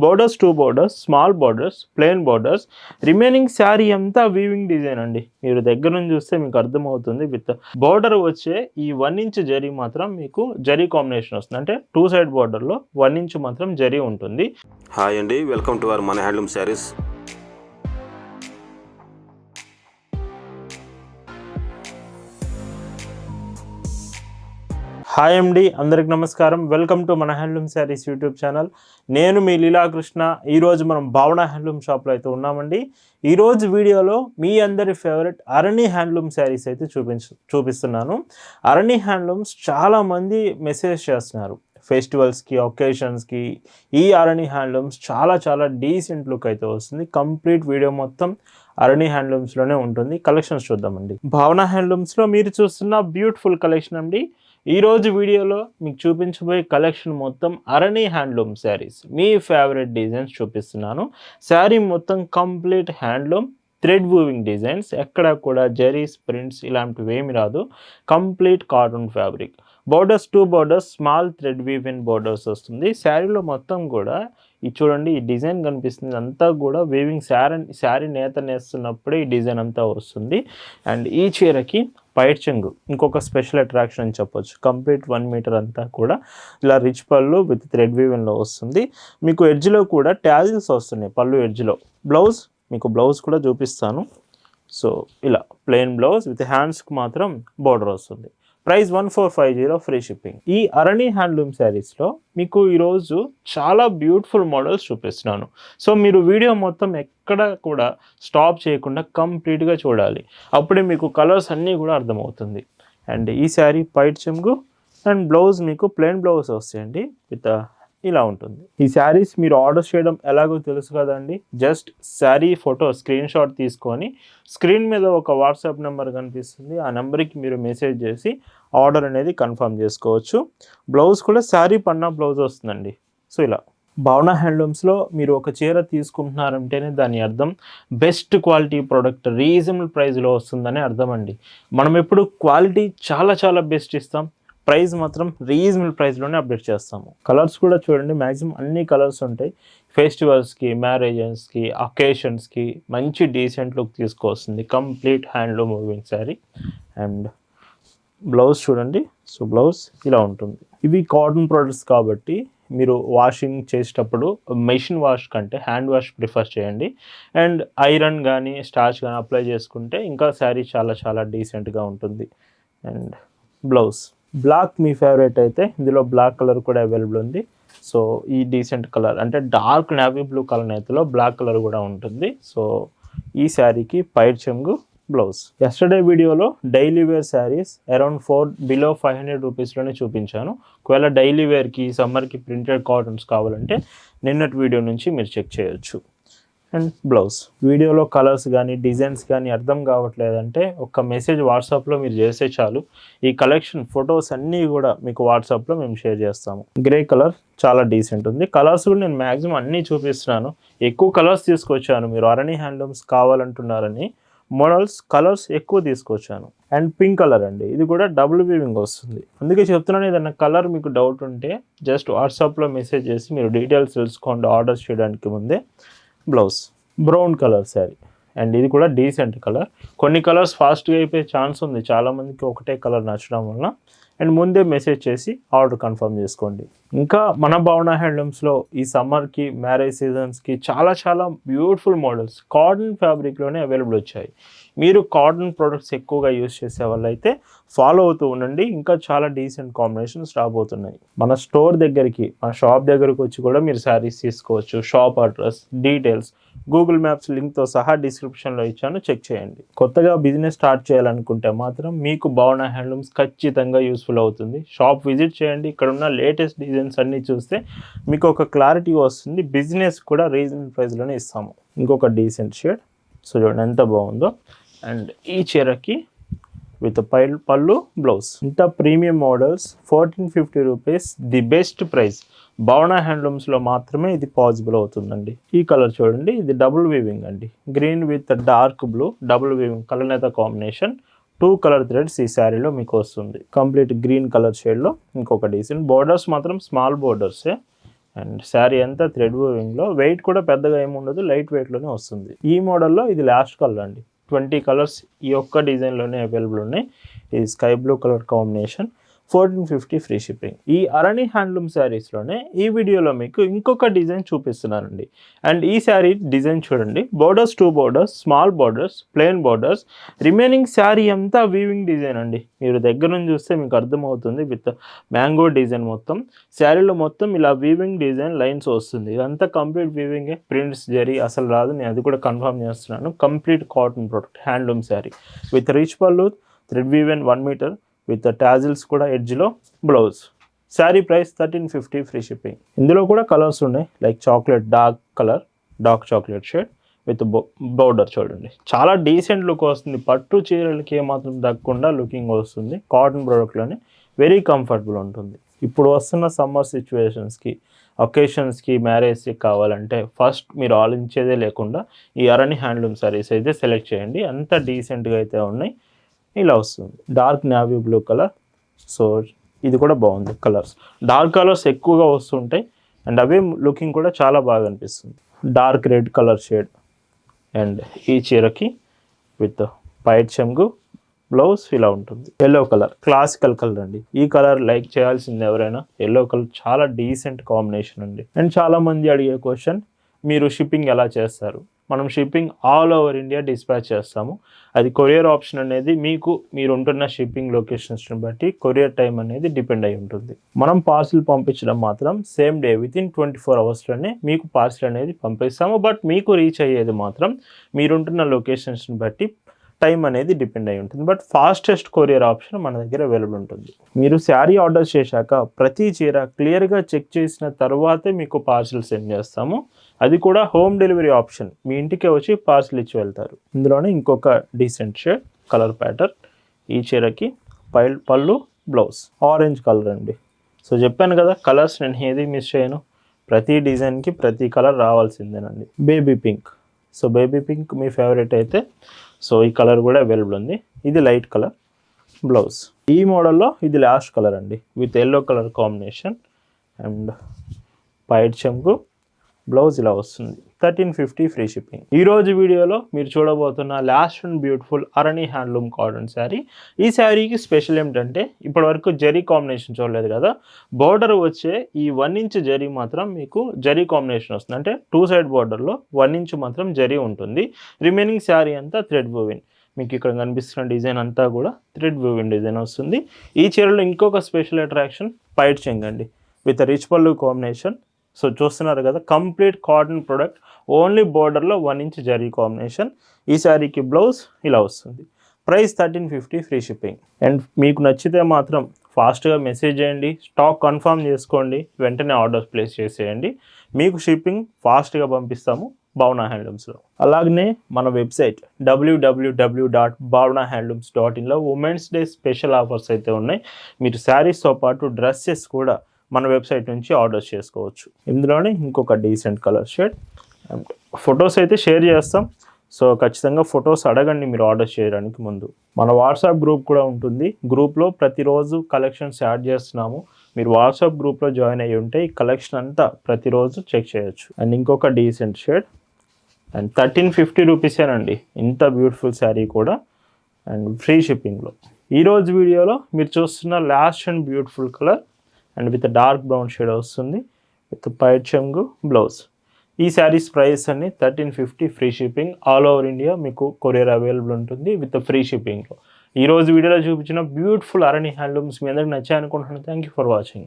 Borders, 2 borders, small borders, plain borders, remaining sari అంతా weaving design అండి. మీరు దగ్గర నుంచి చూస్తే మీకు అర్థమవుతుంది. విత్ బోర్డర్ వచ్చే ఈ 1 ఇంచ్ జరీ మాత్రం మీకు జరీ కాంబినేషన్ వస్తుంది. అంటే 2 సైడ్ బోర్డర్లో 1 ఇంచ్ మాత్రం జరీ ఉంటుంది. హాయ్ అండి, వెల్కమ్ టు అవర్ మన హ్యాండ్లూమ్ శారీస్. హాయ్ అండి, అందరికి నమస్కారం. వెల్కమ్ టు మన హ్యాండ్లూమ్ శారీస్ యూట్యూబ్ ఛానల్. నేను మీ లీలాకృష్ణ. ఈరోజు మనం భావన హ్యాండ్లూమ్ షాప్లో అయితే ఉన్నామండి. ఈరోజు వీడియోలో మీ అందరి ఫేవరెట్ అరణి హ్యాండ్లూమ్ శారీస్ అయితే చూపిస్తున్నాను. అరణి హ్యాండ్లూమ్స్ చాలామంది మెసేజ్ చేస్తున్నారు ఫెస్టివల్స్కి, ఒకేషన్స్కి. ఈ అరణి హ్యాండ్లూమ్స్ చాలా డీసెంట్ లుక్ అయితే వస్తుంది. కంప్లీట్ వీడియో మొత్తం అరణి హ్యాండ్లూమ్స్లోనే ఉంటుంది. కలెక్షన్స్ చూద్దామండి. భావన హ్యాండ్లూమ్స్లో మీరు చూస్తున్న బ్యూటిఫుల్ కలెక్షన్ అండి. ఈరోజు వీడియోలో మీకు చూపించబోయే కలెక్షన్ మొత్తం అరణి హ్యాండ్లూమ్ శారీస్. మీ ఫేవరెట్ డిజైన్స్ చూపిస్తున్నాను. శారీ మొత్తం complete handloom thread weaving designs. ఎక్కడ కూడా జరీస్, ప్రింట్స్ ఇలాంటివి ఏమి రాదు. Complete cotton fabric. Borders, 2 borders, small thread weaving borders వస్తుంది. శారీలో మొత్తం కూడా ఈ చూడండి, ఈ డిజైన్ కనిపిస్తుంది అంతా కూడా వీవింగ్. శారీ నేత నేస్తున్నప్పుడే ఈ డిజైన్ అంతా వస్తుంది. అండ్ ఈ చీరకి పైట్ చెంగు ఇంకొక స్పెషల్ అట్రాక్షన్ అని చెప్పొచ్చు. కంప్లీట్ 1 మీటర్ అంతా కూడా ఇలా రిచ్ పళ్ళు విత్ థ్రెడ్ వీవింగ్లో వస్తుంది. మీకు ఎడ్జ్లో కూడా ట్యాజిల్స్ వస్తున్నాయి పళ్ళు ఎడ్జ్లో. బ్లౌజ్ మీకు బ్లౌజ్ కూడా చూపిస్తాను. సో ఇలా ప్లెయిన్ బ్లౌజ్ విత్ హ్యాండ్స్కి మాత్రం బోర్డర్ వస్తుంది. Price 1450, free shipping. ఈ అరణి హ్యాండ్లూమ్ శారీస్లో మీకు ఈరోజు చాలా బ్యూటిఫుల్ మోడల్స్ చూపిస్తున్నాను. సో మీరు వీడియో మొత్తం ఎక్కడ కూడా స్టాప్ చేయకుండా కంప్లీట్గా చూడాలి. అప్పుడే మీకు కలర్స్ అన్నీ కూడా అర్థమవుతుంది. అండ్ ఈ శారీ పైట్ చెంగు అండ్ బ్లౌజ్ మీకు ప్లెయిన్ బ్లౌజ్ వస్తాయండి విత్ ఇలా ఉంటుంది. ఈ శారీస్ మీరు ఆర్డర్ చేయడం ఎలాగో తెలుసు కదండి. Just sari photo screen shot తీసుకొని స్క్రీన్ మీద ఒక వాట్సాప్ నెంబర్ కనిపిస్తుంది. ఆ నెంబర్కి మీరు మెసేజ్ చేసి ఆర్డర్ అనేది కన్ఫర్మ్ చేసుకోవచ్చు. బ్లౌజ్ కూడా శారీ పన్నా బ్లౌజ్ వస్తుందండి. సో ఇలా భావన హ్యాండ్లూమ్స్లో మీరు ఒక చీర తీసుకుంటున్నారంటేనే దాని అర్థం బెస్ట్ క్వాలిటీ ప్రోడక్ట్ రీజనబుల్ ప్రైస్లో వస్తుందని అర్థం అండి. మనం ఎప్పుడు క్వాలిటీ చాలా బెస్ట్ ఇస్తాం. ప్రైస్ మాత్రం రీజనబుల్ ప్రైస్లోనే అప్డేట్ చేస్తాము. కలర్స్ కూడా చూడండి, మ్యాక్సిమం అన్ని కలర్స్ ఉంటాయి. ఫెస్టివల్స్కి, మ్యారేజెస్కి, అకేషన్స్కి మంచి డీసెంట్ లుక్ తీసుకొస్తుంది. Complete handloom moving sari. And blouse చూడండి. సో బ్లౌజ్ ఇలా ఉంటుంది. ఇవి కాటన్ ప్రోడక్ట్స్ కాబట్టి మీరు వాషింగ్ చేసేటప్పుడు మెషిన్ వాష్ కంటే హ్యాండ్ వాష్ ప్రిఫర్ చేయండి. అండ్ ఐరన్ కానీ స్టార్చ్ కానీ అప్లై చేసుకుంటే ఇంకా శారీ చాలా డీసెంట్గా ఉంటుంది. అండ్ బ్లౌజ్ బ్లాక్ మీ ఫేవరెట్ అయితే ఇందులో బ్లాక్ కలర్ కూడా అవైలబుల్ ఉంది. సో ఈ డీసెంట్ కలర్ అంటే డార్క్ నేవీ బ్లూ కలర్ నేతలో బ్లాక్ కలర్ కూడా ఉంటుంది. సో ఈ శారీకి పైట్ చెంగు, బ్లౌజ్. ఎస్టర్డే వీడియోలో డైలీ వేర్ శారీస్ అరౌండ్ 500 రూపీస్లోనే చూపించాను. ఒకవేళ డైలీ వేర్కి, సమ్మర్కి ప్రింటెడ్ కాటన్స్ కావాలంటే నిన్నటి వీడియో నుంచి మీరు చెక్ చేయొచ్చు. And blouse. వీడియోలో కలర్స్ కానీ డిజైన్స్ కానీ అర్థం కావట్లేదంటే ఒక మెసేజ్ వాట్సాప్లో మీరు చేస్తే చాలు. ఈ కలెక్షన్ ఫొటోస్ అన్నీ కూడా మీకు వాట్సాప్లో మేము షేర్ చేస్తాము. గ్రే కలర్ చాలా డీసెంట్ ఉంది. కలర్స్ కూడా నేను మ్యాక్సిమం అన్నీ చూపిస్తున్నాను. ఎక్కువ కలర్స్ తీసుకొచ్చాను. మీరు అరణి హ్యాండ్లూమ్స్ కావాలంటున్నారని మోడల్స్ కలర్స్ ఎక్కువ తీసుకొచ్చాను. అండ్ పింక్ కలర్ అండి, ఇది కూడా డబుల్ వీవింగ్ వస్తుంది. అందుకే చెప్తున్నాను, ఏదైనా కలర్ మీకు డౌట్ ఉంటే జస్ట్ వాట్సాప్లో మెసేజ్ చేసి మీరు డీటెయిల్స్ తెలుసుకోండి ఆర్డర్ చేయడానికి ముందే. Blouse brown colour sari. And ఇది కూడా డీసెంట్ కలర్. కొన్ని కలర్స్ ఫాస్ట్గా అయిపోయే ఛాన్స్ ఉంది చాలామందికి ఒకటే కలర్ నచ్చడం వలన. అండ్ ముందే మెసేజ్ చేసి ఆర్డర్ కన్ఫర్మ్ చేసుకోండి. ఇంకా మన భావన హ్యాండ్లూమ్స్లో ఈ సమ్మర్కి, మ్యారేజ్ సీజన్స్కి చాలా బ్యూటిఫుల్ మోడల్స్ కాటన్ ఫ్యాబ్రిక్లోనే అవైలబుల్ వచ్చాయి. మీరు కాటన్ ప్రొడక్ట్స్ ఎక్కువగా యూజ్ చేసే వాళ్ళైతే ఫాలో అవుతూ ఉండండి. ఇంకా చాలా డీసెంట్ కాంబినేషన్స్ రాబోతున్నాయి. మన స్టోర్ దగ్గరికి, మన షాప్ దగ్గరకు వచ్చి కూడా మీరు శారీస్ తీసుకోవచ్చు. Shop address, details, Google maps లింక్తో సహా డిస్క్రిప్షన్లో ఇచ్చాను, చెక్ చేయండి. కొత్తగా బిజినెస్ స్టార్ట్ చేయాలనుకుంటే మాత్రం మీకు భావన హ్యాండ్లూమ్స్ ఖచ్చితంగా యూస్ఫుల్ అవుతుంది. షాప్ విజిట్ చేయండి. ఇక్కడ ఉన్న లేటెస్ట్ డిజైన్స్ అన్నీ చూస్తే మీకు ఒక క్లారిటీ వస్తుంది. బిజినెస్ కూడా రీజనబుల్ ప్రైస్లోనే ఇస్తాము. ఇంకొక డీసెంట్ షేడ్. సో చూడండి ఎంత బాగుందో. అండ్ ఈ చీరకి విత్ పళ్ళు, బ్లౌజ్. ఇంత premium models 1450 rupees, the best price. భావన హ్యాండ్లూమ్స్లో మాత్రమే ఇది పాసిబుల్ అవుతుందండి. ఈ కలర్ చూడండి, ఇది డబుల్ వీవింగ్ అండి. Green with dark blue double weaving colour combination. 2 colour threads ఈ శారీలో మీకు వస్తుంది. కంప్లీట్ గ్రీన్ కలర్ షేడ్లో ఇంకొక డీసెంట్. బోర్డర్స్ మాత్రం స్మాల్ బోర్డర్సే. అండ్ శారీ అంతా థ్రెడ్ వీవింగ్లో, వెయిట్ కూడా పెద్దగా ఏమి ఉండదు, లైట్ వెయిట్లోనే వస్తుంది. ఈ మోడల్లో ఇది లాస్ట్ కలర్ అండి. 20 కలర్స్ ఈ ఒక్క డిజైన్లోనే అవైలబుల్ ఉన్నాయి. ఇది sky blue colour combination, 1450 free shipping. ఈ అరణి హ్యాండ్లూమ్ శారీస్లోనే ఈ వీడియోలో మీకు ఇంకొక డిజైన్ చూపిస్తున్నానండి. అండ్ ఈ శారీ డిజైన్ చూడండి, borders 2 borders, small borders, plain borders, remaining sari అంతా వీవింగ్ డిజైన్ అండి. మీరు దగ్గర నుంచి చూస్తే మీకు అర్థమవుతుంది. విత్ మ్యాంగో డిజైన్ మొత్తం శారీలో మొత్తం ఇలా వీవింగ్ డిజైన్ లైన్స్ వస్తుంది. ఇదంతా కంప్లీట్ వీవింగే, ప్రింట్స్ జరీ అసలు రాదు, నేను అది కూడా కన్ఫర్మ్ చేస్తున్నాను. Complete cotton product handloom sari with rich పళ్ళు, thread woven 1 metre with tassels కూడా ఎడ్జ్లో, blouse. Sari price 1350 free shipping. ఇందులో కూడా కలర్స్ ఉన్నాయి, like chocolate dark colour, dark chocolate shade with border చూడండి, చాలా డీసెంట్ లుక్ వస్తుంది. పట్టు చీరలకి ఏమాత్రం తగ్గకుండా లుకింగ్ వస్తుంది. కాటన్ ప్రోడక్ట్లోనే వెరీ కంఫర్టబుల్ ఉంటుంది. ఇప్పుడు వస్తున్న సమ్మర్ సిచ్యువేషన్స్కి, ఒకేషన్స్కి, మ్యారేజ్కి కావాలంటే ఫస్ట్ మీరు ఆలోచించేదే లేకుండా ఈ అరణి హ్యాండ్లూమ్ శారీస్ అయితే సెలెక్ట్ చేయండి. అంత డీసెంట్గా అయితే ఉన్నాయి. ఇలా వస్తుంది dark navy blue colour. So ఇది కూడా బాగుంది. కలర్స్ డార్క్ కలర్స్ ఎక్కువగా వస్తుంటాయి అండ్ అవే లుకింగ్ కూడా చాలా బాగా అనిపిస్తుంది. Dark red colour shade and ఈ చీరకి విత్ పైట్ చెంగు, బ్లౌజ్ ఇలా ఉంటుంది. ఎల్లో కలర్ క్లాసికల్ కలర్ అండి. ఈ కలర్ లైక్ చేయాల్సింది ఎవరైనా. ఎల్లో కలర్ చాలా డీసెంట్ కాంబినేషన్ అండి. అండ్ చాలామంది అడిగే క్వశ్చన్, మీరు షిప్పింగ్ ఎలా చేస్తారు? మనం shipping all over India dispatch చేస్తాము. అది కొరియర్ ఆప్షన్ అనేది మీరు ఉంటున్న షిప్పింగ్ లొకేషన్స్ని బట్టి కొరియర్ టైం అనేది డిపెండ్ అయి ఉంటుంది. మనం పార్సిల్ పంపించడం మాత్రం సేమ్ డే వితిన్ 24 అవర్స్లోనే మీకు పార్సిల్ అనేది పంపిస్తాము. బట్ మీకు రీచ్ అయ్యేది మాత్రం మీరుంటున్న లొకేషన్స్ని బట్టి టైం అనేది డిపెండ్ అయి ఉంటుంది. బట్ ఫాస్టెస్ట్ కొరియర్ ఆప్షన్ మన దగ్గర అవైలబుల్ ఉంటుంది. మీరు శారీ ఆర్డర్ చేశాక ప్రతి చీర క్లియర్గా చెక్ చేసిన తర్వాతే మీకు పార్సిల్ సెండ్ చేస్తాము. అది కూడా హోమ్ డెలివరీ ఆప్షన్, మీ ఇంటికే వచ్చి పార్సిల్ ఇచ్చి వెళ్తారు. ఇందులోనే ఇంకొక డీసెంట్ షేడ్ కలర్ ప్యాటర్న్, ఈ చీరకి పళ్ళు, బ్లౌజ్ ఆరెంజ్ కలర్ అండి. సో చెప్పాను కదా, కలర్స్ నేను ఏది మిస్ చేయను. ప్రతి డిజైన్కి ప్రతి కలర్ రావాల్సిందేనండి. Baby pink, so baby pink మీ ఫేవరెట్ అయితే సో ఈ కలర్ కూడా అవైలబుల్ ఉంది. ఇది లైట్ కలర్, బ్లౌజ్. ఈ మోడల్లో ఇది లాస్ట్ కలర్ అండి with yellow colour combination and పైట్ చెంగు, బ్లౌజ్ ఇలా వస్తుంది. 1350 ఫ్రీ షిప్పింగ్. ఈరోజు వీడియోలో మీరు చూడబోతున్న last and beautiful Arani handloom cotton sari. ఈ శారీకి స్పెషల్ ఏమిటంటే ఇప్పటివరకు జరీ కాంబినేషన్ చూడలేదు కదా, బోర్డర్ వచ్చే ఈ 1 ఇంచ్ జరీ మాత్రం మీకు జరీ కాంబినేషన్ వస్తుంది. అంటే 2 సైడ్ బోర్డర్లో 1 ఇంచ్ మాత్రం జరీ ఉంటుంది. రిమైనింగ్ శారీ అంతా థ్రెడ్ వీవింగ్. మీకు ఇక్కడ కనిపిస్తున్న డిజైన్ అంతా కూడా థ్రెడ్ వీవింగ్ డిజైన్ వస్తుంది. ఈ చీరలో ఇంకొక స్పెషల్ అట్రాక్షన్ పైట్ చెంగ్ అండి విత్ రిచ్ పళ్ళు కాంబినేషన్. సో చూస్తున్నారు కదా, కంప్లీట్ కాటన్ ప్రోడక్ట్, ఓన్లీ బోర్డర్లో 1 ఇంచ్ జరీ కాంబినేషన్. ఈ శారీకి బ్లౌజ్ ఇలా వస్తుంది. Price 1350 free shipping. అండ్ మీకు నచ్చితే మాత్రం ఫాస్ట్గా మెసేజ్ చేయండి, స్టాక్ కన్ఫర్మ్ చేసుకోండి, వెంటనే ఆర్డర్ ప్లేస్ చేసేయండి. మీకు షిప్పింగ్ ఫాస్ట్గా పంపిస్తాము భావన హ్యాండ్లూమ్స్లో. అలాగనే మన వెబ్సైట్ www.bhavanahandlooms.inలో ఉమెన్స్ డే స్పెషల్ ఆఫర్స్ అయితే ఉన్నాయి. మీరు శారీస్తో పాటు డ్రెస్సెస్ కూడా మన వెబ్సైట్ నుంచి ఆర్డర్ చేసుకోవచ్చు. ఇందులోనే ఇంకొక డీసెంట్ కలర్ షేడ్. ఫొటోస్ అయితే షేర్ చేస్తాం, సో ఖచ్చితంగా ఫొటోస్ అడగండి మీరు ఆర్డర్ చేయడానికి ముందు. మన వాట్సాప్ గ్రూప్ కూడా ఉంటుంది. గ్రూప్లో ప్రతిరోజు కలెక్షన్స్ యాడ్ చేస్తున్నాము. మీరు వాట్సాప్ గ్రూప్లో జాయిన్ అయ్యి ఉంటే ఈ కలెక్షన్ అంతా ప్రతిరోజు చెక్ చేయొచ్చు. అండ్ ఇంకొక డీసెంట్ షేడ్ అండ్ 1350 రూపీసేనండి ఇంత బ్యూటిఫుల్ శారీ కూడా అండ్ ఫ్రీ షిప్పింగ్లో. ఈరోజు వీడియోలో మీరు చూస్తున్న last and beautiful colour and with dark brown shade వస్తుంది విత్ పైట్ చెంగు, బ్లౌజ్. ఈ శారీస్ ప్రైస్ అన్ని 1350 free shipping. All over India మీకు కొరియర్ అవైలబుల్ ఉంటుంది విత్ ఫ్రీ షిప్పింగ్లో. ఈరోజు వీడియోలో చూపించిన బ్యూటిఫుల్ అరణి హ్యాండ్లూమ్స్ మీ అందరికి నచ్చాయి అనుకుంటున్నాను. Thank you for watching.